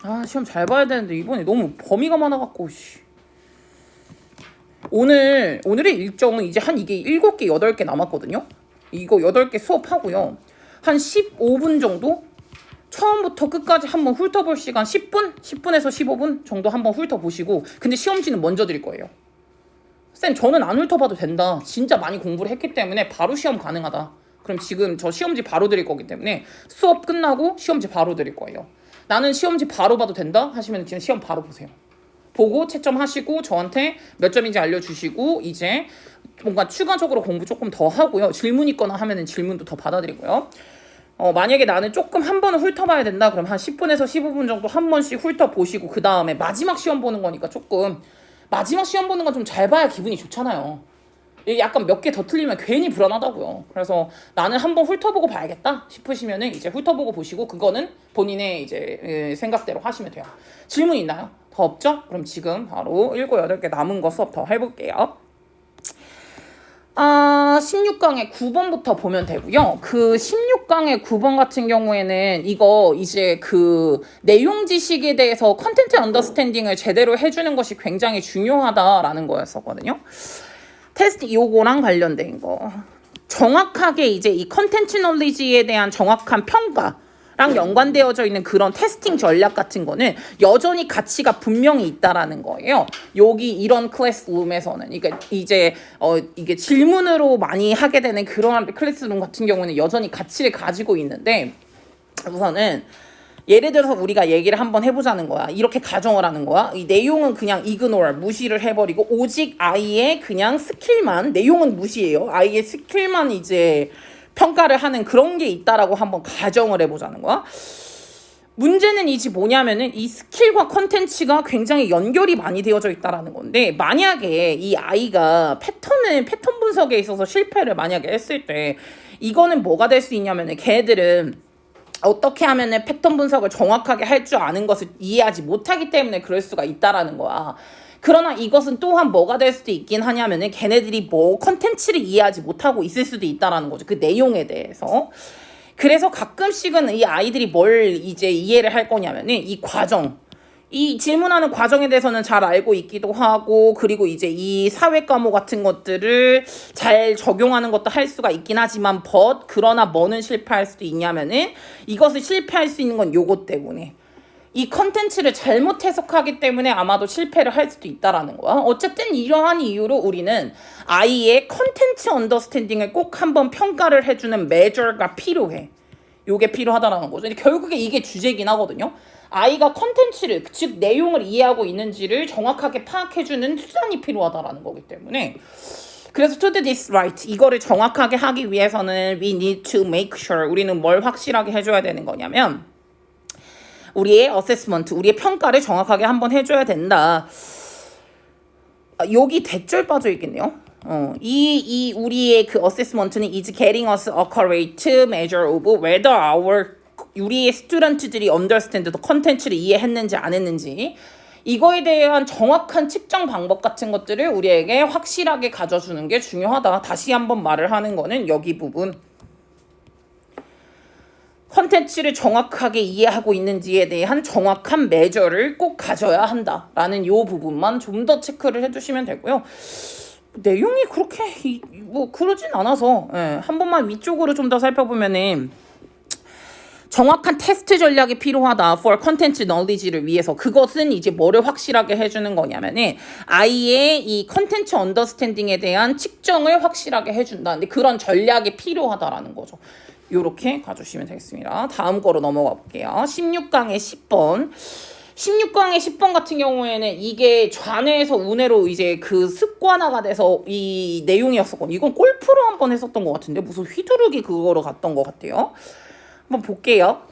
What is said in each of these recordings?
아, 시험 잘 봐야 되는데 이번에 너무 범위가 많아갖고 씨. 오늘의 일정은 이제 한 이게 7개 8개 남았거든요. 이거 8개 수업하고요. 한 15분 정도 처음부터 끝까지 한번 훑어볼 시간 10분에서 15분 정도 한번 훑어보시고, 근데 시험지는 먼저 드릴 거예요. 쌤, 저는 안 훑어봐도 된다, 진짜 많이 공부를 했기 때문에 바로 시험 가능하다, 그럼 지금 저 시험지 바로 드릴 거기 때문에 수업 끝나고 시험지 바로 드릴 거예요. 나는 시험지 바로 봐도 된다 하시면 그냥 시험 바로 보세요. 보고 채점하시고 저한테 몇 점인지 알려주시고 이제 뭔가 추가적으로 공부 조금 더 하고요. 질문 있거나 하면은 질문도 더 받아드리고요. 만약에 나는 조금 한 번은 훑어봐야 된다, 그럼 한 10분에서 15분 정도 한 번씩 훑어보시고, 그 다음에 마지막 시험 보는 거니까 조금 마지막 시험 보는 건 좀 잘 봐야 기분이 좋잖아요. 약간 몇 개 더 틀리면 괜히 불안하다고요. 그래서 나는 한번 훑어보고 봐야겠다 싶으시면은 이제 훑어보고 보시고, 그거는 본인의 이제 생각대로 하시면 돼요. 질문 있나요? 더 없죠? 그럼 지금 바로 7, 8개 남은 거 수업 더 해볼게요. 16강의 9번부터 보면 되고요. 그 16강의 9번 같은 경우에는 이거 이제 그 내용 지식에 대해서 컨텐츠 언더스탠딩을 제대로 해주는 것이 굉장히 중요하다라는 거였었거든요. 테스트 요거랑 관련된 거. 정확하게 이제 이 컨텐츠 놀리지에 대한 정확한 평가랑 연관되어져 있는 그런 테스팅 전략 같은 거는 여전히 가치가 분명히 있다라는 거예요. 여기 이런 클래스룸에서는 이제 이게 질문으로 많이 하게 되는 그런 클래스룸 같은 경우는 여전히 가치를 가지고 있는데, 우선은 예를 들어서 우리가 얘기를 한번 해보자는 거야. 이렇게 가정을 하는 거야. 이 내용은 그냥 ignore, 무시를 해버리고 오직 아이의 그냥 스킬만, 내용은 무시해요. 아이의 스킬만 이제 평가를 하는 그런 게 있다라고 한번 가정을 해보자는 거야. 문제는 이제 뭐냐면은 이 스킬과 컨텐츠가 굉장히 연결이 많이 되어져 있다라는 건데, 만약에 이 아이가 패턴 분석에 있어서 실패를 만약에 했을 때 이거는 뭐가 될 수 있냐면은, 걔들은 어떻게 하면은 패턴 분석을 정확하게 할 줄 아는 것을 이해하지 못하기 때문에 그럴 수가 있다라는 거야. 그러나 이것은 또한 뭐가 될 수도 있긴 하냐면은, 걔네들이 뭐 컨텐츠를 이해하지 못하고 있을 수도 있다라는 거죠. 그 내용에 대해서. 그래서 가끔씩은 이 아이들이 뭘 이제 이해를 할 거냐면은 이 과정, 이 질문하는 과정에 대해서는 잘 알고 있기도 하고, 그리고 이제 이 사회 과목 같은 것들을 잘 적용하는 것도 할 수가 있긴 하지만 그러나 뭐는 실패할 수도 있냐면은, 이것을 실패할 수 있는 건 요것 때문에, 이 컨텐츠를 잘못 해석하기 때문에 아마도 실패를 할 수도 있다라는 거야. 어쨌든 이러한 이유로 우리는 아이의 컨텐츠 언더스탠딩을 꼭 한번 평가를 해주는 메저가 필요해. 요게 필요하다라는 거죠. 결국에 이게 주제긴 하거든요. 아이가 컨텐츠를, 즉 내용을 이해하고 있는지를 정확하게 파악해주는 수단이 필요하다라는 거기 때문에, 그래서 to do this right, 이거를 정확하게 하기 위해서는 we need to make sure, 우리는 뭘 확실하게 해줘야 되는 거냐면 우리의 어세스먼트, 우리의 평가를 정확하게 한번 해줘야 된다. 여기 대절 빠져 있겠네요. 우리의 그 어세스먼트는 is getting us a correct measure of whether 우리의 스튜던트들이 understand the 컨텐츠를 이해했는지 안 했는지, 이거에 대한 정확한 측정 방법 같은 것들을 우리에게 확실하게 가져주는 게 중요하다. 다시 한번 말을 하는 거는 여기 부분. 컨텐츠를 정확하게 이해하고 있는지에 대한 정확한 매저를 꼭 가져야 한다라는 요 부분만 좀 더 체크를 해주시면 되고요. 내용이 그렇게 그러진 않아서 한 번만 위쪽으로 좀 더 살펴보면은, 정확한 테스트 전략이 필요하다 for 컨텐츠 knowledge를 위해서. 그것은 이제 뭐를 확실하게 해주는 거냐면은 아이의 이 컨텐츠 언더스탠딩에 대한 측정을 확실하게 해준다. 근데 그런 전략이 필요하다라는 거죠. 요렇게 가주시면 되겠습니다. 다음 거로 넘어가 볼게요. 16강의 10번. 16강의 10번 같은 경우에는 이게 좌뇌에서 우뇌로 이제 그 습관화가 돼서 이 내용이었었거든요. 이건 골프로 한번 했었던 것 같은데, 무슨 휘두르기 그거로 갔던 것 같아요. 한번 볼게요.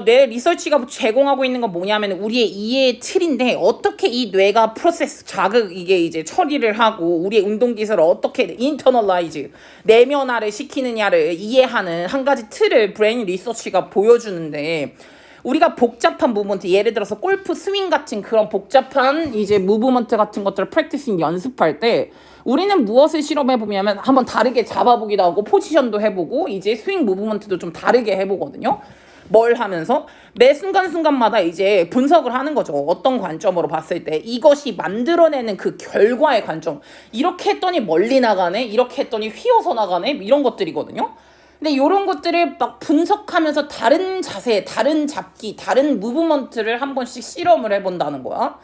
뇌 리서치가 제공하고 있는 건 뭐냐면 우리의 이해의 틀인데, 어떻게 이 뇌가 프로세스, 이게 이제 처리를 하고 우리의 운동기술을 어떻게 인터널라이즈, 내면화를 시키느냐를 이해하는 한 가지 틀을 브레인 리서치가 보여주는데, 우리가 복잡한 무브먼트, 예를 들어서 골프 스윙 같은 그런 복잡한 이제 무브먼트 같은 것들을 프랙티싱 연습할 때 우리는 무엇을 실험해보냐면 한번 다르게 잡아보기도 하고 포지션도 해보고 이제 스윙 무브먼트도 좀 다르게 해보거든요. 뭘 하면서 매 순간순간마다 이제 분석을 하는 거죠. 어떤 관점으로 봤을 때 이것이 만들어내는 그 결과의 관점. 이렇게 했더니 멀리 나가네, 이렇게 했더니 휘어서 나가네, 이런 것들이거든요. 근데 이런 것들을 막 분석하면서 다른 자세, 다른 잡기, 다른 무브먼트를 한 번씩 실험을 해본다는 거야.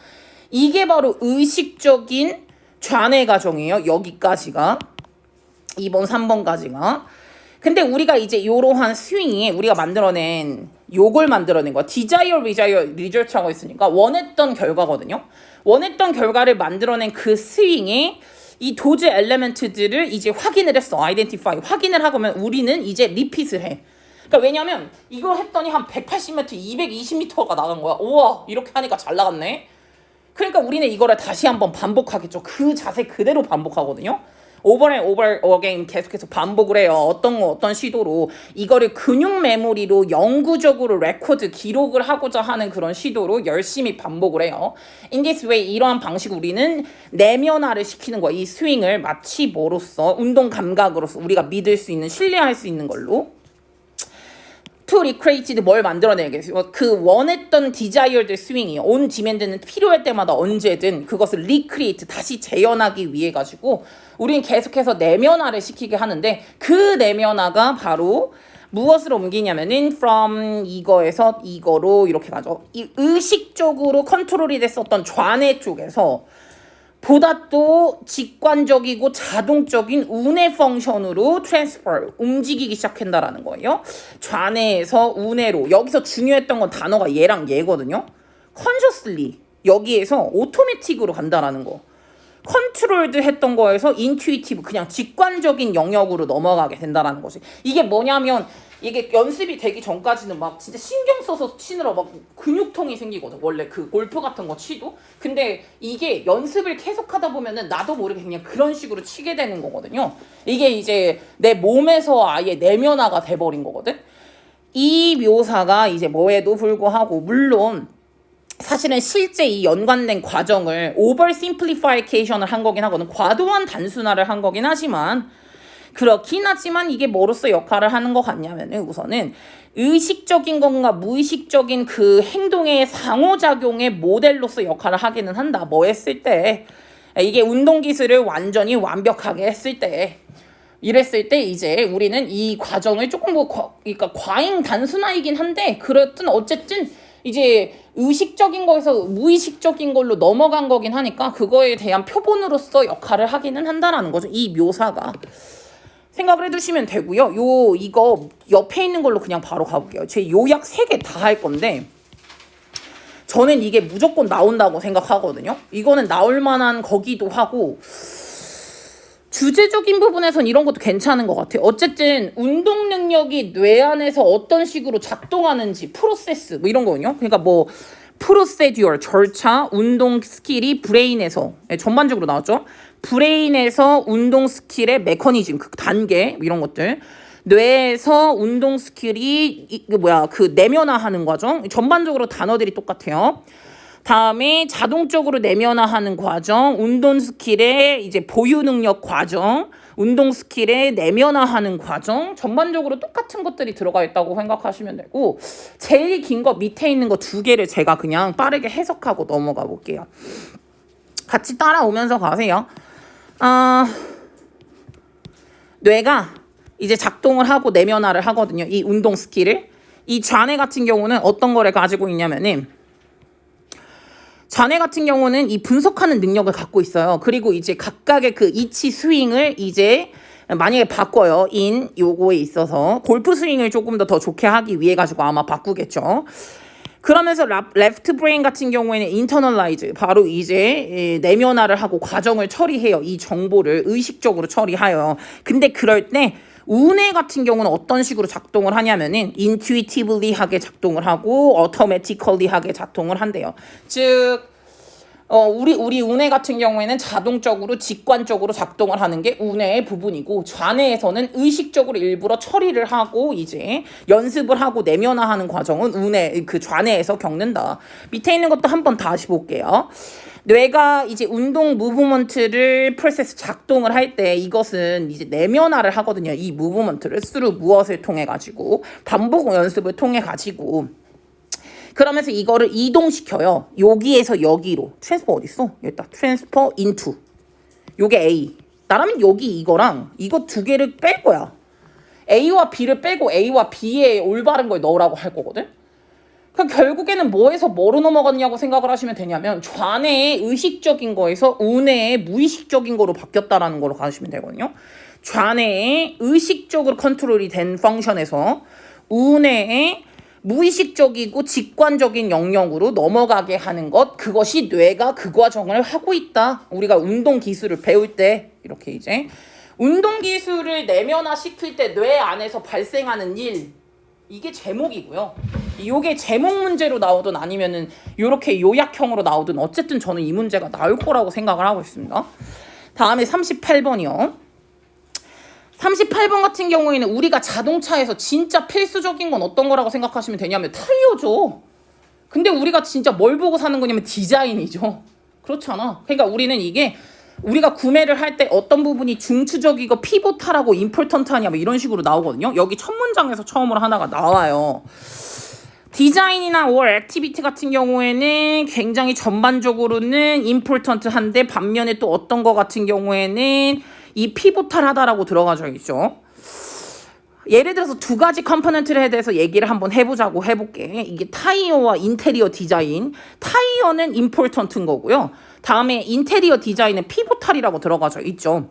이게 바로 의식적인 좌뇌 과정이에요. 여기까지가. 2번, 3번까지가. 근데 우리가 이제 이러한 스윙이 우리가 만들어낸 요걸 만들어낸 거야. Desire, Result라고 있으니까 원했던 결과거든요. 원했던 결과를 만들어낸 그 스윙이 이 도즈 엘레멘트들을 이제 확인을 했어. 아이덴티파이. 확인을 하고면 우리는 이제 리핏을 해. 그러니까 왜냐면 이거 했더니 한 180m, 220m가 나간 거야. 우와, 이렇게 하니까 잘 나갔네. 그러니까 우리는 이거를 다시 한번 반복하겠죠. 그 자세 그대로 반복하거든요. over and over again 계속해서 반복을 해요. 어떤 시도로 이거를 근육 메모리로 영구적으로 레코드 기록을 하고자 하는 그런 시도로 열심히 반복을 해요. In this way 이러한 방식으로 우리는 내면화를 시키는 거야. 이 스윙을 마치 뭐로써 운동 감각으로서 우리가 믿을 수 있는 신뢰할 수 있는 걸로. to recreate 뭘 만들어내겠어요. 그 원했던 desired 스윙이 on demand는 필요할 때마다 언제든 그것을 recreate 다시 재현하기 위해 가지고 우리는 계속해서 내면화를 시키게 하는데 그 내면화가 바로 무엇으로 옮기냐면은 from 이거에서 이거로 이렇게 가죠. 이 의식적으로 컨트롤이 됐었던 좌뇌 쪽에서 보다 또 직관적이고 자동적인 우뇌 펑션으로 트랜스퍼 움직이기 시작한다라는 거예요. 좌뇌에서 우뇌로. 여기서 중요했던 건 단어가 얘랑 얘거든요. consciously 여기에서 오토매틱으로 간다라는 거. 컨트롤드 했던 거에서 인투이티브 그냥 직관적인 영역으로 넘어가게 된다라는 거지. 이게 뭐냐면 이게 연습이 되기 전까지는 막 진짜 신경 써서 치느라 막 근육통이 생기거든. 원래 그 골프 같은 거 치도. 근데 이게 연습을 계속 하다 보면은 나도 모르게 그냥 그런 식으로 치게 되는 거거든요. 이게 이제 내 몸에서 아예 내면화가 돼버린 거거든. 이 묘사가 이제 뭐에도 불구하고 물론 사실은 실제 이 연관된 과정을 오버 심플리파이케이션을 한 거긴 하거든. 과도한 단순화를 한 거긴 하지만 그렇긴 하지만 이게 뭐로서 역할을 하는 것 같냐면은 우선은 의식적인 건가 무의식적인 그 행동의 상호작용의 모델로서 역할을 하기는 한다. 뭐 했을 때 이게 운동기술을 완전히 완벽하게 했을 때 이랬을 때 이제 우리는 이 과정을 조금 그러니까 과잉 단순화이긴 한데 그렇든 어쨌든 이제 의식적인 거에서 무의식적인 걸로 넘어간 거긴 하니까 그거에 대한 표본으로서 역할을 하기는 한다라는 거죠. 이 묘사가. 생각을 해두시면 되고요. 이거 옆에 있는 걸로 그냥 바로 가볼게요. 제 요약 3개 다 할 건데 저는 이게 무조건 나온다고 생각하거든요. 이거는 나올 만한 거기도 하고 주제적인 부분에선 이런 것도 괜찮은 것 같아요. 어쨌든 운동 능력이 뇌 안에서 어떤 식으로 작동하는지 프로세스 뭐 이런 거군요. 그러니까 뭐 프로세듀얼 절차 운동 스킬이 브레인에서 전반적으로 나왔죠. 브레인에서 운동 스킬의 메커니즘 그 단계 이런 것들 뇌에서 운동 스킬이 그 내면화하는 과정 전반적으로 단어들이 똑같아요. 다음에 자동적으로 내면화하는 과정, 운동 스킬의 이제 보유 능력 과정, 운동 스킬의 내면화하는 과정 전반적으로 똑같은 것들이 들어가 있다고 생각하시면 되고 제일 긴 거 밑에 있는 거 2개를 제가 그냥 빠르게 해석하고 넘어가 볼게요. 같이 따라오면서 가세요. 뇌가 이제 작동을 하고 내면화를 하거든요. 이 운동 스킬을. 이 좌뇌 같은 경우는 어떤 거를 가지고 있냐면은 좌뇌 같은 경우는 이 분석하는 능력을 갖고 있어요. 그리고 이제 각각의 그 이치 스윙을 이제 만약에 바꿔요. 요거에 있어서 골프 스윙을 조금 더 좋게 하기 위해 가지고 아마 바꾸겠죠. 그러면서 레프트 브레인 같은 경우에는 인터널라이즈 바로 이제 내면화를 하고 과정을 처리해요. 이 정보를 의식적으로 처리하여요. 근데 그럴 때 우뇌 같은 경우는 어떤 식으로 작동을 하냐면은 intuitively 하게 작동을 하고 automatically 하게 작동을 한대요. 즉 우리 운해 같은 경우에는 자동적으로 직관적으로 작동을 하는 게 운해의 부분이고, 좌뇌에서는 의식적으로 일부러 처리를 하고 이제 연습을 하고 내면화하는 과정은 운해 그 좌뇌에서 겪는다. 밑에 있는 것도 한번 다시 볼게요. 뇌가 이제 운동 무브먼트를 프로세스 작동을 할 때 이것은 이제 내면화를 하거든요. 이 무브먼트를 스루 무엇을 통해 가지고 반복 연습을 통해 가지고, 그러면서 이거를 이동시켜요. 여기에서 여기로. 트랜스퍼 어딨어? 여기다. 트랜스퍼 인투. 요게 A. 나라면 여기 이거랑 이거 두 개를 뺄 거야. A와 B를 빼고 A와 B의 올바른 걸 넣으라고 할 거거든. 그럼 결국에는 뭐에서 뭐로 넘어갔냐고 생각을 하시면 되냐면, 좌뇌의 의식적인 거에서 우뇌의 무의식적인 거로 바뀌었다라는 걸로 가시면 되거든요. 좌뇌의 의식적으로 컨트롤이 된 펑션에서 우뇌의 무의식적이고 직관적인 영역으로 넘어가게 하는 것, 그것이 뇌가 그 과정을 하고 있다. 우리가 운동 기술을 배울 때 이렇게 이제 운동 기술을 내면화 시킬 때 뇌 안에서 발생하는 일, 이게 제목이고요. 이게 제목 문제로 나오든 아니면은 이렇게 요약형으로 나오든 어쨌든 저는 이 문제가 나올 거라고 생각을 하고 있습니다. 다음에 38번이요. 38번 같은 경우에는 우리가 자동차에서 진짜 필수적인 건 어떤 거라고 생각하시면 되냐면 타이어죠. 근데 우리가 진짜 뭘 보고 사는 거냐면 디자인이죠. 그렇잖아. 그러니까 우리는 이게 우리가 구매를 할 때 어떤 부분이 중추적이고 피보탈하고 임포턴트하냐 뭐 이런 식으로 나오거든요. 여기 첫 문장에서 처음으로 하나가 나와요. 디자인이나 or 액티비티 같은 경우에는 굉장히 전반적으로는 임포턴트한데, 반면에 또 어떤 거 같은 경우에는 이 피보탈하다라고 들어가져 있죠. 예를 들어서 두 가지 컴포넌트에 대해서 얘기를 한번 해보자고 해볼게. 이게 타이어와 인테리어 디자인. 타이어는 임포턴트인 거고요. 다음에 인테리어 디자인은 피보탈이라고 들어가져 있죠.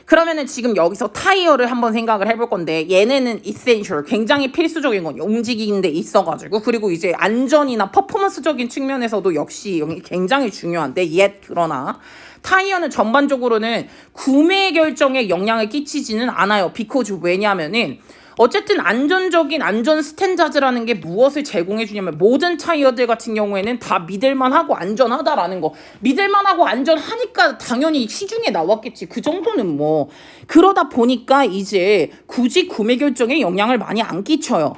그러면은 지금 여기서 타이어를 한번 생각을 해볼 건데, 얘네는 essential, 굉장히 필수적인 건 움직이는 데 있어가지고, 그리고 이제 안전이나 퍼포먼스적인 측면에서도 역시 굉장히 중요한데, 그러나 타이어는 전반적으로는 구매 결정에 영향을 끼치지는 않아요. because 왜냐면은 어쨌든 안전적인 안전 스탠다드라는 게 무엇을 제공해 주냐면, 모든 타이어들 같은 경우에는 다 믿을만하고 안전하다라는 거. 믿을만하고 안전하니까 당연히 시중에 나왔겠지. 그 정도는 뭐. 그러다 보니까 이제 굳이 구매 결정에 영향을 많이 안 끼쳐요.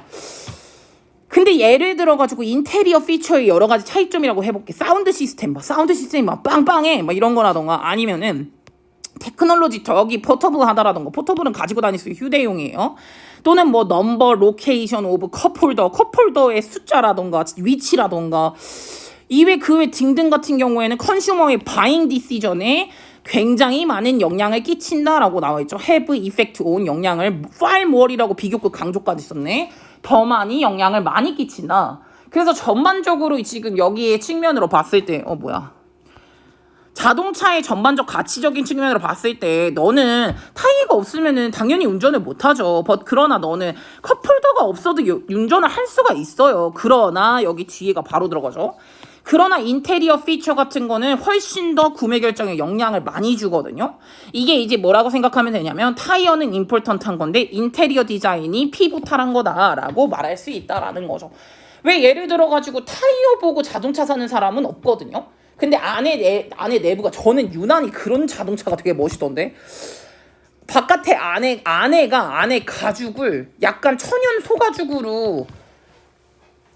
근데 예를 들어가지고 인테리어 피처의 여러 가지 차이점이라고 해볼게. 사운드 시스템, 사운드 시스템이 막 빵빵해, 막 이런 거라던가, 아니면은 테크놀로지 저기 포터블 하다라던가, 포터블은 가지고 다닐 수 있는 휴대용이에요. 또는 뭐 넘버, 로케이션 오브 컵홀더의 숫자라던가 위치라던가, 이외 그 외 등등 같은 경우에는 컨슈머의 바잉 디시전에 굉장히 많은 영향을 끼친다라고 나와 있죠. have effect on 영향을 far more이라고 비교급 강조까지 썼네. 더 많이 영향을 많이 끼친다. 그래서 전반적으로 지금 여기에 측면으로 봤을 때 자동차의 전반적 가치적인 측면으로 봤을 때 너는 타이어가 없으면은 당연히 운전을 못하죠. 그러나 너는 컵홀더가 없어도 운전을 할 수가 있어요. 그러나 여기 뒤에가 바로 들어가죠. 그러나 인테리어 피처 같은 거는 훨씬 더 구매 결정에 영향을 많이 주거든요. 이게 이제 뭐라고 생각하면 되냐면, 타이어는 임포턴트한 건데 인테리어 디자인이 피보탈한 거다라고 말할 수 있다라는 거죠. 왜 예를 들어가지고 타이어 보고 자동차 사는 사람은 없거든요. 근데 안에 내부가, 저는 유난히 그런 자동차가 되게 멋있던데, 바깥에 안에가 안에 가죽을 약간 천연 소가죽으로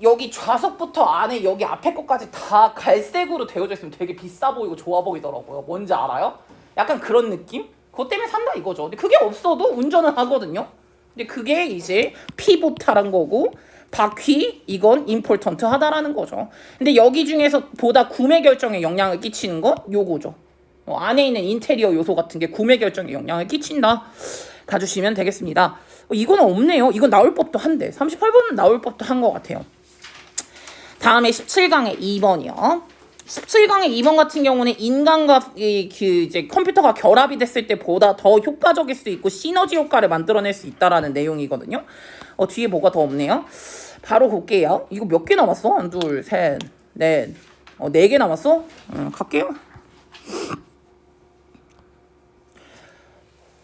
여기 좌석부터 안에 여기 앞에 것까지 다 갈색으로 되어져 있으면 되게 비싸 보이고 좋아 보이더라고요. 뭔지 알아요? 약간 그런 느낌? 그것 때문에 산다 이거죠. 근데 그게 없어도 운전을 하거든요. 근데 그게 이제 피보탈한 거고, 바퀴 이건 임포턴트 하다라는 거죠. 근데 여기 중에서 보다 구매 결정에 영향을 끼치는 건 요거죠. 안에 있는 인테리어 요소 같은 게 구매 결정에 영향을 끼친다. 가주시면 되겠습니다. 이거는 없네요. 이건 나올 법도 한데 38번은 나올 법도 한 것 같아요. 다음에 17강의 2번이요. 17강의 2번 같은 경우는 인간과 이제 컴퓨터가 결합이 됐을 때 보다 더 효과적일 수 있고 시너지 효과를 만들어낼 수 있다라는 내용이거든요. 뒤에 뭐가 더 없네요. 바로 볼게요. 이거 몇 개 남았어? 1, 2, 3, 4, 4개 남았어? 갈게요.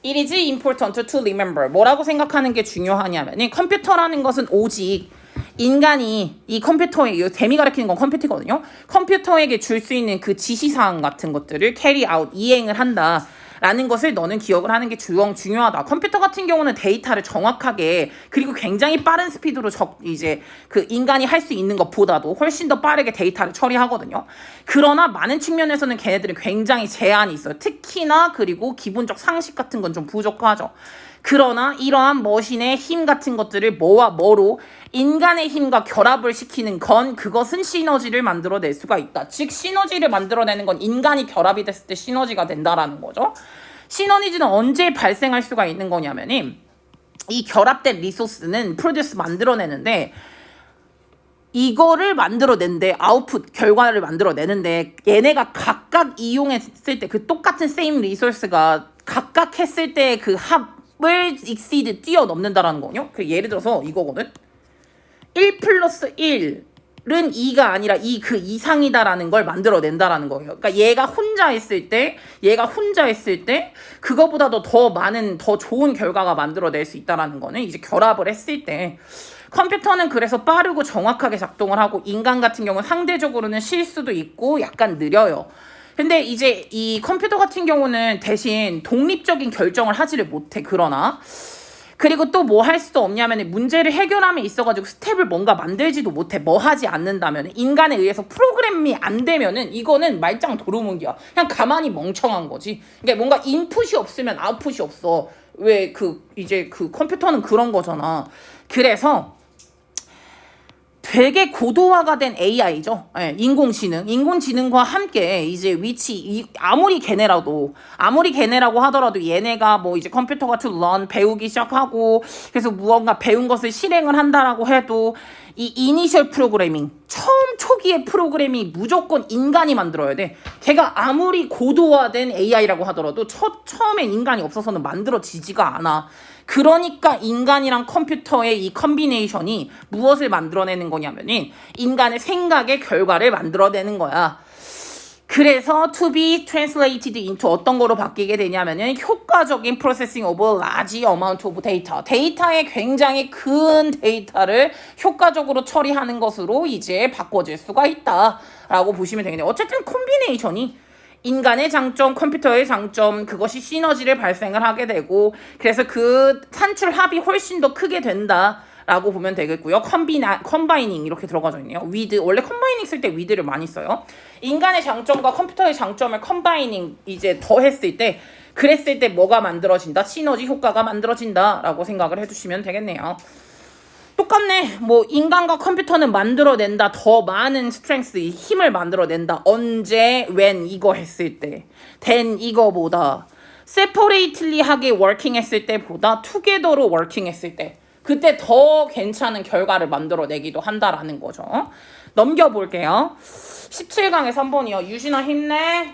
It is important to remember. 뭐라고 생각하는 게 중요하냐면, 컴퓨터라는 것은 오직 인간이 이 컴퓨터에 재미 가리키는 건 컴퓨터거든요. 컴퓨터에게 줄 수 있는 그 지시사항 같은 것들을 캐리 아웃 이행을 한다. 라는 것을 너는 기억을 하는 게 중요하다. 컴퓨터 같은 경우는 데이터를 정확하게 그리고 굉장히 빠른 스피드로 이제 그 인간이 할 수 있는 것보다도 훨씬 더 빠르게 데이터를 처리하거든요. 그러나 많은 측면에서는 걔네들은 굉장히 제한이 있어요. 특히나 그리고 기본적 상식 같은 건 좀 부족하죠. 그러나 이러한 머신의 힘 같은 것들을 뭐와 뭐로 인간의 힘과 결합을 시키는 건 그것은 시너지를 만들어낼 수가 있다. 즉 시너지를 만들어내는 건 인간이 결합이 됐을 때 시너지가 된다라는 거죠. 시너지는 언제 발생할 수가 있는 거냐면이 이 결합된 리소스는 프로듀스 만들어내는데 이거를 만들어낸데 아웃풋 결과를 만들어내는데 얘네가 각각 이용했을 때 그 똑같은 same 리소스가 각각 했을 때 그 합을 exceed 뛰어넘는다라는 거거든요. 그 예를 들어서 이거거든. 1 플러스 1은 2가 아니라 2 그 이상이다라는 걸 만들어낸다라는 거예요. 그러니까 얘가 혼자 했을 때 그거보다도 더 많은 더 좋은 결과가 만들어낼 수 있다라는 거는 이제 결합을 했을 때 컴퓨터는 그래서 빠르고 정확하게 작동을 하고 인간 같은 경우는 상대적으로는 실수도 있고 약간 느려요. 근데 이제 이 컴퓨터 같은 경우는 대신 독립적인 결정을 하지를 못해. 그러나 그리고 또 뭐 할 수도 없냐면 문제를 해결함에 있어가지고 스텝을 뭔가 만들지도 못해. 뭐 하지 않는다면 인간에 의해서 프로그램이 안 되면은 이거는 말짱 도루묵이야. 그냥 가만히 멍청한 거지. 그러니까 뭔가 인풋이 없으면 아웃풋이 없어. 왜 이제 그 컴퓨터는 그런 거잖아. 그래서 되게 고도화가 된 AI죠. 네, 인공지능과 함께 이제 아무리 걔네라고 하더라도 얘네가 뭐 이제 컴퓨터가 to learn 배우기 시작하고 그래서 무언가 배운 것을 실행을 한다라고 해도 이 이니셜 프로그래밍 처음 초기의 프로그램이 무조건 인간이 만들어야 돼. 걔가 아무리 고도화된 AI라고 하더라도 처음엔 인간이 없어서는 만들어지지가 않아. 그러니까 인간이랑 컴퓨터의 이 컨비네이션이 무엇을 만들어내는 거냐면은 인간의 생각의 결과를 만들어내는 거야. 그래서 to be translated into 어떤 거로 바뀌게 되냐면은 효과적인 processing of large amount of data. 데이터의 굉장히 큰 데이터를 효과적으로 처리하는 것으로 이제 바꿔질 수가 있다라고 보시면 되겠네요. 어쨌든 콤비네이션이 인간의 장점, 컴퓨터의 장점, 그것이 시너지를 발생을 하게 되고 그래서 그 산출 합이 훨씬 더 크게 된다라고 보면 되겠고요. 컴바이닝 이렇게 들어가져 있네요. with 원래 컴바이닝 쓸 때 with를 많이 써요. 인간의 장점과 컴퓨터의 장점을 컴바이닝 이제 더했을 때 그랬을 때 뭐가 만들어진다? 시너지 효과가 만들어진다라고 생각을 해주시면 되겠네요. 똑같네. 뭐 인간과 컴퓨터는 만들어낸다. 더 많은 스트렝스, 힘을 만들어낸다. 언제, when 이거 했을 때. then 이거보다. separately하게 working 했을 때보다 together로 working 했을 때. 그때 더 괜찮은 결과를 만들어내기도 한다라는 거죠. 넘겨볼게요. 17강에 3번이요. 유진아 힘내.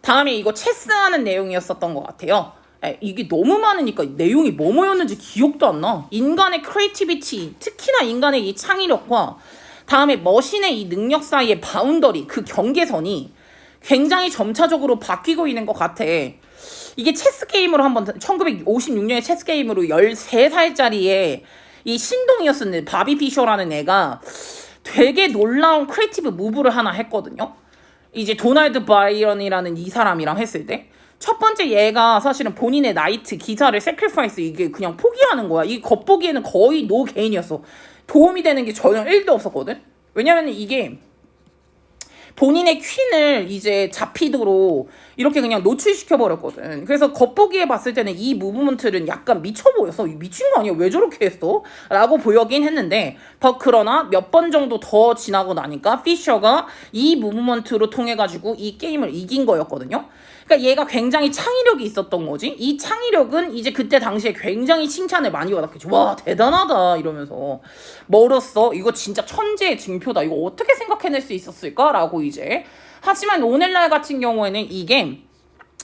다음에 이거 체스하는 내용이었었던 것 같아요. 이게 너무 많으니까 내용이 뭐였는지 기억도 안 나. 인간의 크리에이티비티, 특히나 인간의 이 창의력과 다음에 머신의 이 능력 사이의 바운더리, 그 경계선이 굉장히 점차적으로 바뀌고 있는 것 같아. 이게 체스 게임으로 한번 1956년에 체스 게임으로 13살짜리의 이 신동이었었는데 바비 피셔라는 애가 되게 놀라운 크리에이티브 무브를 하나 했거든요. 이제 도널드 바이런이라는 이 사람이랑 했을 때 첫 번째 얘가 사실은 본인의 나이트 기사를 세크리파이스 이게 그냥 포기하는 거야. 이 겉보기에는 거의 노 게인이었어. 도움이 되는 게 전혀 1도 없었거든. 왜냐면 이게 본인의 퀸을 이제 자피드로 이렇게 그냥 노출시켜버렸거든. 그래서 겉보기에 봤을 때는 이 무브먼트는 약간 미쳐 보였어. 미친 거 아니야? 왜 저렇게 했어? 라고 보여긴 했는데 그러나 몇 번 정도 더 지나고 나니까 피셔가 이 무브먼트로 통해가지고 이 게임을 이긴 거였거든요. 그러니까 얘가 굉장히 창의력이 있었던 거지. 이 창의력은 이제 그때 당시에 굉장히 칭찬을 많이 받았겠지. 와 대단하다 이러면서 멀었어. 이거 진짜 천재의 증표다. 이거 어떻게 생각해낼 수 있었을까라고 이제. 하지만 오늘날 같은 경우에는 이게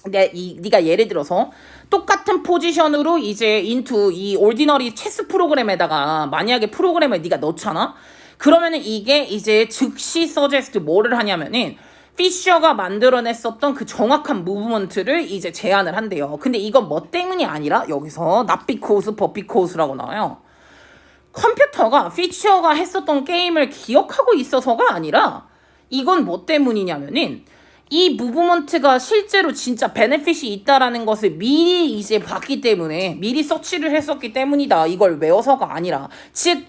네가 예를 들어서 똑같은 포지션으로 이제 인투 이 올디너리 체스 프로그램에다가 만약에 프로그램을 네가 넣잖아. 그러면은 이게 이제 즉시 서제스트 뭐를 하냐면은 피셔가 만들어냈었던 그 정확한 무브먼트를 이제 제안을 한대요. 근데 이건 뭐 때문이 아니라 여기서 not because, but because라고 나와요. 컴퓨터가 피셔가 했었던 게임을 기억하고 있어서가 아니라 이건 뭐 때문이냐면은 이 무브먼트가 실제로 진짜 베네핏이 있다라는 것을 미리 이제 봤기 때문에 미리 서치를 했었기 때문이다. 이걸 외워서가 아니라 즉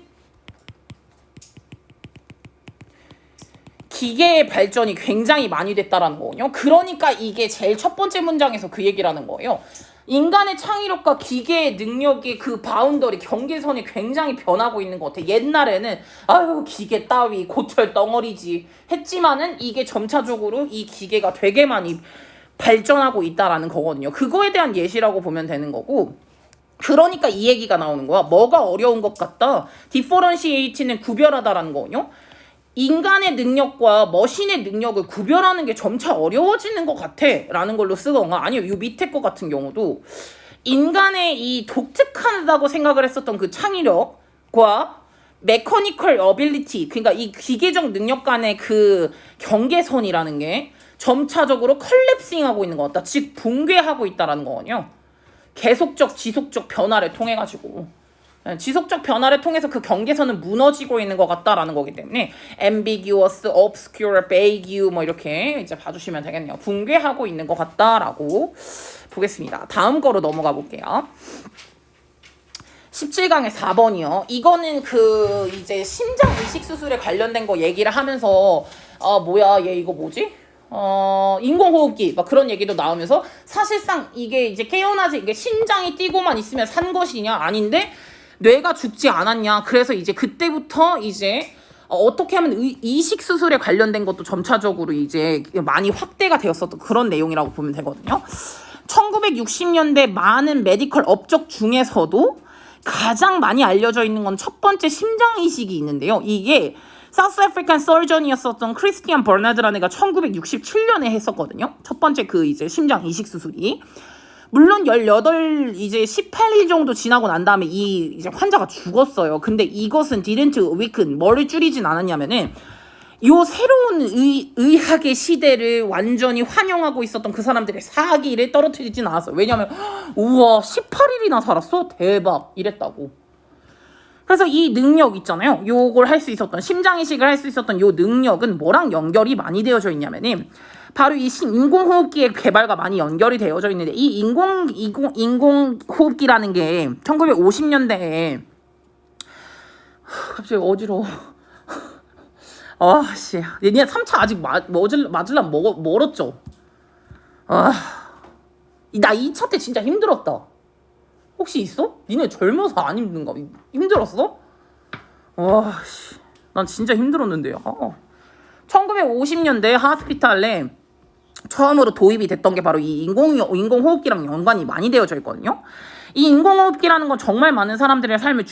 기계의 발전이 굉장히 많이 됐다라는 거거든요. 그러니까 이게 제일 첫 번째 문장에서 그 얘기를 하는 거예요. 인간의 창의력과 기계의 능력의 그 바운더리, 경계선이 굉장히 변하고 있는 것 같아. 옛날에는 아유 기계 따위 고철 덩어리지 했지만은 이게 점차적으로 이 기계가 되게 많이 발전하고 있다라는 거거든요. 그거에 대한 예시라고 보면 되는 거고, 그러니까 이 얘기가 나오는 거야. 뭐가 어려운 것 같다. differentiate는 구별하다라는 거거든요. 인간의 능력과 머신의 능력을 구별하는 게 점차 어려워지는 것 같아 라는 걸로 쓰거나, 아니요 이 밑에 거 같은 경우도 인간의 이 독특하다고 생각을 했었던 그 창의력과 메커니컬 어빌리티, 그러니까 이 기계적 능력 간의 그 경계선이라는 게 점차적으로 컬랩싱하고 있는 것 같다. 즉 붕괴하고 있다라는 거거든요. 계속적 지속적 변화를 통해 가지고 지속적 변화를 통해서 그 경계선은 무너지고 있는 것 같다라는 거기 때문에 ambiguous, obscure, vague 뭐 이렇게 이제 봐주시면 되겠네요. 붕괴하고 있는 것 같다라고 보겠습니다. 다음 거로 넘어가 볼게요. 17강의 4번이요. 이거는 그 이제 심장 이식 수술에 관련된 거 얘기를 하면서 뭐야 얘 이거 뭐지? 인공호흡기 막 그런 얘기도 나오면서 사실상 이게 이제 깨어나지 이게 심장이 뛰고만 있으면 산 것이냐 아닌데 뇌가 죽지 않았냐. 그래서 이제 그때부터 이제 어떻게 하면 이식 수술에 관련된 것도 점차적으로 이제 많이 확대가 되었었던 그런 내용이라고 보면 되거든요. 1960년대 많은 메디컬 업적 중에서도 가장 많이 알려져 있는 건 첫 번째 심장 이식이 있는데요. 이게 사우스 아프리칸 서전이었었던 크리스티안 버나드라는 애가 1967년에 했었거든요. 첫 번째 그 이제 심장 이식 수술이. 물론 18일 정도 지나고 난 다음에 이 이제 환자가 죽었어요. 근데 이것은 didn't weaken, 뭐를 줄이진 않았냐면은 요 새로운 의학의 시대를 완전히 환영하고 있었던 그 사람들의 사기를 떨어뜨리진 않았어요. 왜냐면 우와 18일이나 살았어? 대박 이랬다고. 그래서 이 능력 있잖아요. 요걸 할 수 있었던 심장 이식을 할 수 있었던 요 능력은 뭐랑 연결이 많이 되어져 있냐면은 바로 이 인공호흡기의 개발과 많이 연결이 되어져 있는데 이 인공호흡기라는 게 1950년대에 갑자기 어지러워. 아씨, 얘네 3차 아직 맞으려면 멀었죠. 나 2차 때 진짜 힘들었다. 혹시 있어? 니네 젊어서 안 힘든가? 힘들었어? 와씨, 난 진짜 힘들었는데요. 1950년대 하스피탈에 처음으로 도입이 됐던 게 바로 이 인공호흡기랑 연관이 많이 되어져 있거든요. 이 인공호흡기라는 건 정말 많은 사람들의 삶을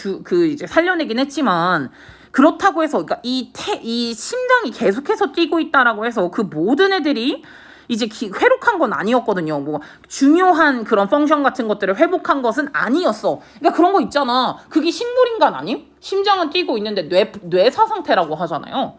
이제 살려내긴 했지만, 그렇다고 해서 그러니까 이 심장이 계속해서 뛰고 있다라고 해서 그 모든 애들이 이제 회복한 건 아니었거든요. 뭐 중요한 그런 펑션 같은 것들을 회복한 것은 아니었어. 그러니까 그런 거 있잖아. 그게 식물인간 아님? 심장은 뛰고 있는데 뇌사 상태라고 하잖아요.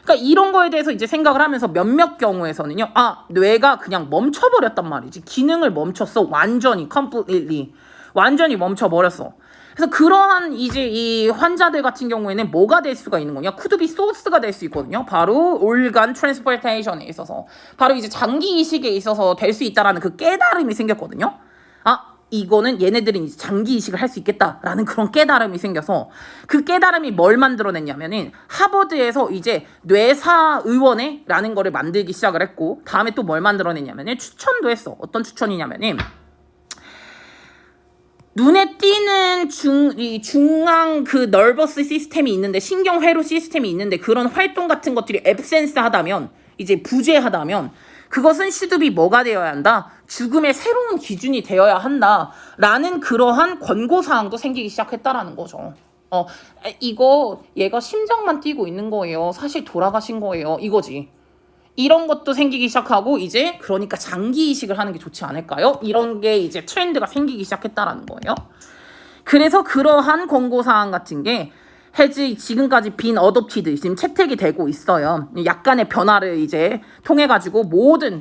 그러니까 이런 거에 대해서 이제 생각을 하면서 몇몇 경우에서는요. 뇌가 그냥 멈춰버렸단 말이지. 기능을 멈췄어. 완전히 completely. 완전히 멈춰버렸어. 그래서 그러한 이제 이 환자들 같은 경우에는 뭐가 될 수가 있는 거냐? could be source가 될 수 있거든요. 바로 organ transplantation에 있어서. 바로 이제 장기 이식에 있어서 될 수 있다라는 그 깨달음이 생겼거든요. 이거는 얘네들은 이제 장기 이식을 할 수 있겠다라는 그런 깨달음이 생겨서 그 깨달음이 뭘 만들어냈냐면은 하버드에서 이제 뇌사의원회라는 거를 만들기 시작을 했고, 다음에 또 뭘 만들어냈냐면은 추천도 했어. 어떤 추천이냐면은 눈에 띄는 중앙 그 nervous 시스템이 있는데, 신경회로 시스템이 있는데 그런 활동 같은 것들이 absence 하다면, 이제 부재하다면 그것은 should be 뭐가 되어야 한다? 죽음의 새로운 기준이 되어야 한다라는 그러한 권고사항도 생기기 시작했다라는 거죠. 이거 얘가 심장만 뛰고 있는 거예요. 사실 돌아가신 거예요. 이거지. 이런 것도 생기기 시작하고 이제 그러니까 장기 이식을 하는 게 좋지 않을까요? 이런 게 이제 트렌드가 생기기 시작했다라는 거예요. 그래서 그러한 권고사항 같은 게 has 지금까지 been adopted 지금 채택이 되고 있어요. 약간의 변화를 이제 통해 가지고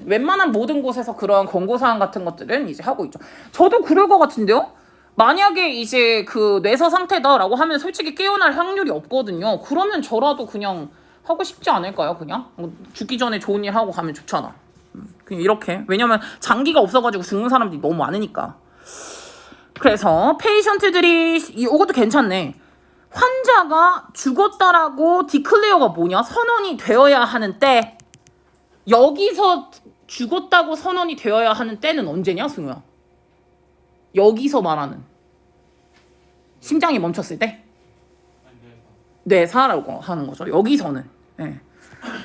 웬만한 모든 곳에서 그런 권고 사항 같은 것들은 이제 하고 있죠. 저도 그럴 것 같은데요. 만약에 이제 그 뇌사 상태다라고 하면 솔직히 깨어날 확률이 없거든요. 그러면 저라도 그냥 하고 싶지 않을까요? 그냥 죽기 전에 좋은 일 하고 가면 좋잖아. 그냥 이렇게. 왜냐면 장기가 없어가지고 죽는 사람들이 너무 많으니까. 그래서 페이션트들이 이것도 괜찮네. 환자가 죽었다라고 디클레어가 뭐냐? 선언이 되어야 하는 때. 여기서 죽었다고 선언이 되어야 하는 때는 언제냐, 승우야? 여기서 말하는 심장이 멈췄을 때? 뇌사라고 하는 거죠. 여기서는. 네.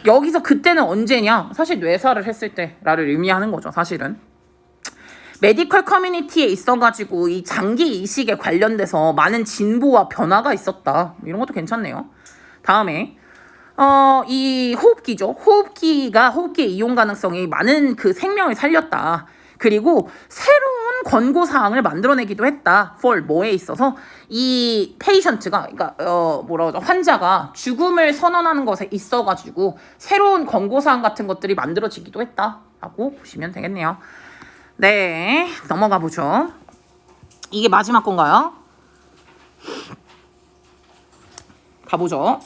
여기서 그때는 언제냐? 사실 뇌사를 했을 때라를 의미하는 거죠. 사실은. 메디컬 커뮤니티에 있어가지고 이 장기 이식에 관련돼서 많은 진보와 변화가 있었다. 이런 것도 괜찮네요. 다음에 이 호흡기죠. 호흡기의 이용 가능성이 많은 그 생명을 살렸다. 그리고 새로운 권고 사항을 만들어내기도 했다. for 뭐에 있어서 이 페이션트가 그러니까 뭐라고 하죠? 환자가 죽음을 선언하는 것에 있어가지고 새로운 권고 사항 같은 것들이 만들어지기도 했다라고 보시면 되겠네요. 네, 넘어가 보죠. 이게 마지막 건가요? 가보죠.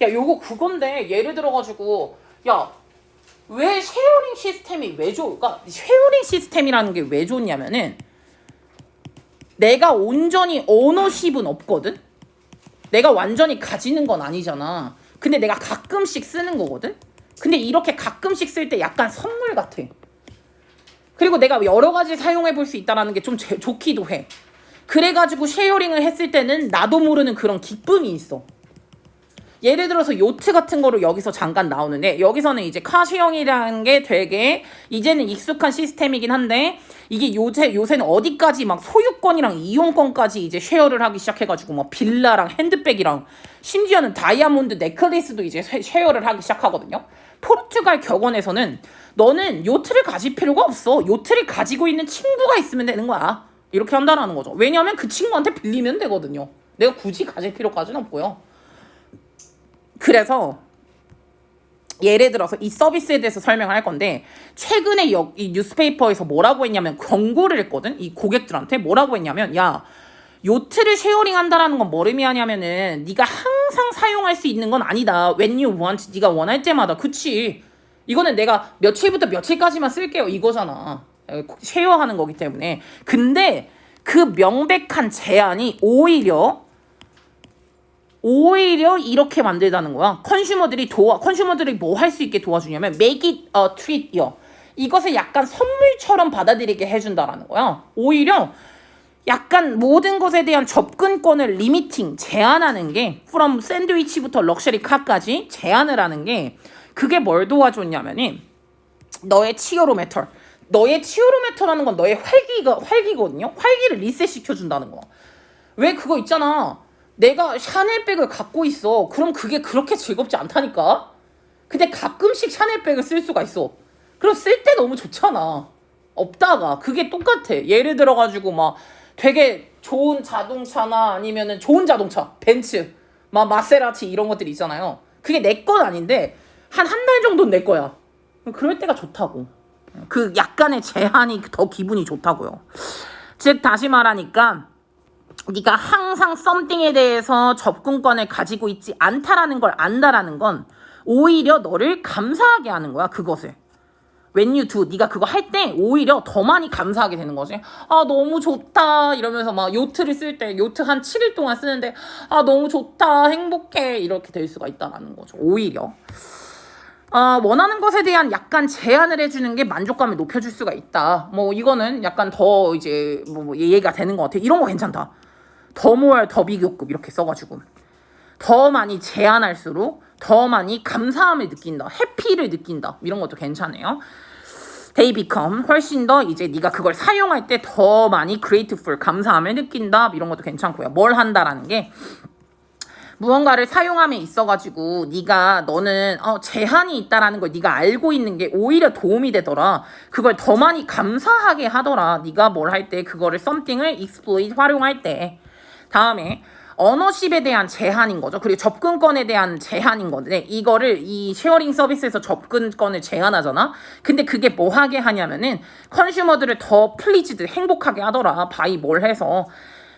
야, 요거 그건데 예를 들어가지고 야, 왜 쉐어링 시스템이 왜 좋을까? 그러니까 쉐어링 시스템이라는 게 왜 좋냐면은 내가 온전히 오너십은 없거든? 내가 완전히 가지는 건 아니잖아. 근데 내가 가끔씩 쓰는 거거든? 근데 이렇게 가끔씩 쓸 때 약간 선물 같아. 그리고 내가 여러 가지 사용해 볼 수 있다는 게 좀 좋기도 해. 그래가지고 쉐어링을 했을 때는 나도 모르는 그런 기쁨이 있어. 예를 들어서 요트 같은 거로 여기서 잠깐 나오는데 여기서는 이제 카쉐어링이라는 게 되게 이제는 익숙한 시스템이긴 한데 이게 요새는 어디까지 막 소유권이랑 이용권까지 이제 쉐어를 하기 시작해가지고 막 빌라랑 핸드백이랑 심지어는 다이아몬드 넥클리스도 이제 쉐어를 하기 시작하거든요. 포르투갈 격언에서는 너는 요트를 가질 필요가 없어. 요트를 가지고 있는 친구가 있으면 되는 거야. 이렇게 한다는 거죠. 왜냐하면 그 친구한테 빌리면 되거든요. 내가 굳이 가질 필요까지는 없고요. 그래서 예를 들어서 이 서비스에 대해서 설명을 할 건데 최근에 이 뉴스페이퍼에서 뭐라고 했냐면 권고를 했거든. 이 고객들한테 뭐라고 했냐면 야, 요트를 쉐어링 한다라는 건 뭘 의미하냐면은 네가 항상 사용할 수 있는 건 아니다. When you want, 네가 원할 때마다. 그치. 이거는 내가 며칠부터 며칠까지만 쓸게요. 이거잖아. 쉐어하는 거기 때문에. 근데 그 명백한 제한이 오히려 이렇게 만들다는 거야. 컨슈머들이 뭐 할 수 있게 도와주냐면 make it a treat요. 이것을 약간 선물처럼 받아들이게 해준다라는 거야. 오히려 약간 모든 것에 대한 접근권을 리미팅, 제한하는 게 from 샌드위치부터 럭셔리 카까지 제한을 하는 게 그게 뭘 도와줬냐면은 너의 치어로메터라는 건 너의 활기거든요. 활기를 리셋시켜준다는 거야. 왜 그거 있잖아. 내가 샤넬백을 갖고 있어. 그럼 그게 그렇게 즐겁지 않다니까. 근데 가끔씩 샤넬백을 쓸 수가 있어. 그럼 쓸 때 너무 좋잖아. 없다가 그게 똑같아. 예를 들어가지고 막 되게 좋은 자동차나 아니면은 좋은 자동차, 벤츠, 막 마세라티 이런 것들이 있잖아요. 그게 내 건 아닌데 한 달 정도는 내 거야. 그럴 때가 좋다고. 그 약간의 제한이 더 기분이 좋다고요. 즉 다시 말하니까 네가 항상 썸띵에 대해서 접근권을 가지고 있지 않다라는 걸 안다라는 건 오히려 너를 감사하게 하는 거야. 그것을. When you do, 네가 그거 할 때 오히려 더 많이 감사하게 되는 거지. 아 너무 좋다 이러면서 막 요트를 쓸 때 요트 한 7일 동안 쓰는데 아 너무 좋다 행복해 이렇게 될 수가 있다라는 거죠. 오히려. 원하는 것에 대한 약간 제한을 해주는 게 만족감을 높여줄 수가 있다. 뭐 이거는 약간 더 이제 뭐 이해가 되는 것 같아. 이런 거 괜찮다. 더 모얼 더 비교급 이렇게 써가지고 더 많이 제한할수록 더 많이 감사함을 느낀다. 해피를 느낀다. 이런 것도 괜찮아요. They become 훨씬 더 이제 네가 그걸 사용할 때 더 많이 grateful 감사함을 느낀다. 이런 것도 괜찮고요. 뭘 한다라는 게 무언가를 사용함에 있어가지고 너는 제한이 있다라는 걸 네가 알고 있는 게 오히려 도움이 되더라. 그걸 더 많이 감사하게 하더라. 네가 뭘 할 때 그거를 something을 exploit 활용할 때. 다음에 어너십에 대한 제한인 거죠. 그리고 접근권에 대한 제한인 건데 이거를 이 쉐어링 서비스에서 접근권을 제한하잖아. 근데 그게 뭐 하게 하냐면은 컨슈머들을 더 플리즈드 행복하게 하더라. 바이 뭘 해서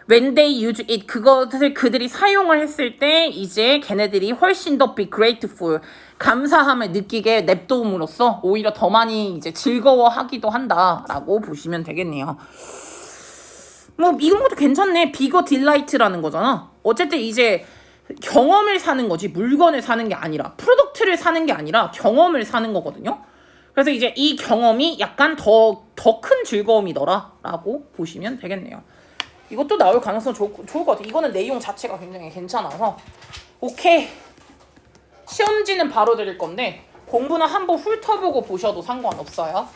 when they use it 그것을 그들이 사용을 했을 때 이제 걔네들이 훨씬 더 be grateful 감사함을 느끼게 냅도움으로써 오히려 더 많이 이제 즐거워하기도 한다라고 보시면 되겠네요. 뭐 이런 것도 괜찮네. 비거 딜라이트라는 거잖아. 어쨌든 이제 경험을 사는 거지 물건을 사는 게 아니라 프로덕트를 사는 게 아니라 경험을 사는 거거든요. 그래서 이제 이 경험이 약간 더 큰 즐거움이더라 라고 보시면 되겠네요. 이것도 나올 가능성 좋을 것 같아. 이거는 내용 자체가 굉장히 괜찮아서 오케이. 시험지는 바로 드릴 건데 공부는 한번 훑어보고 보셔도 상관없어요.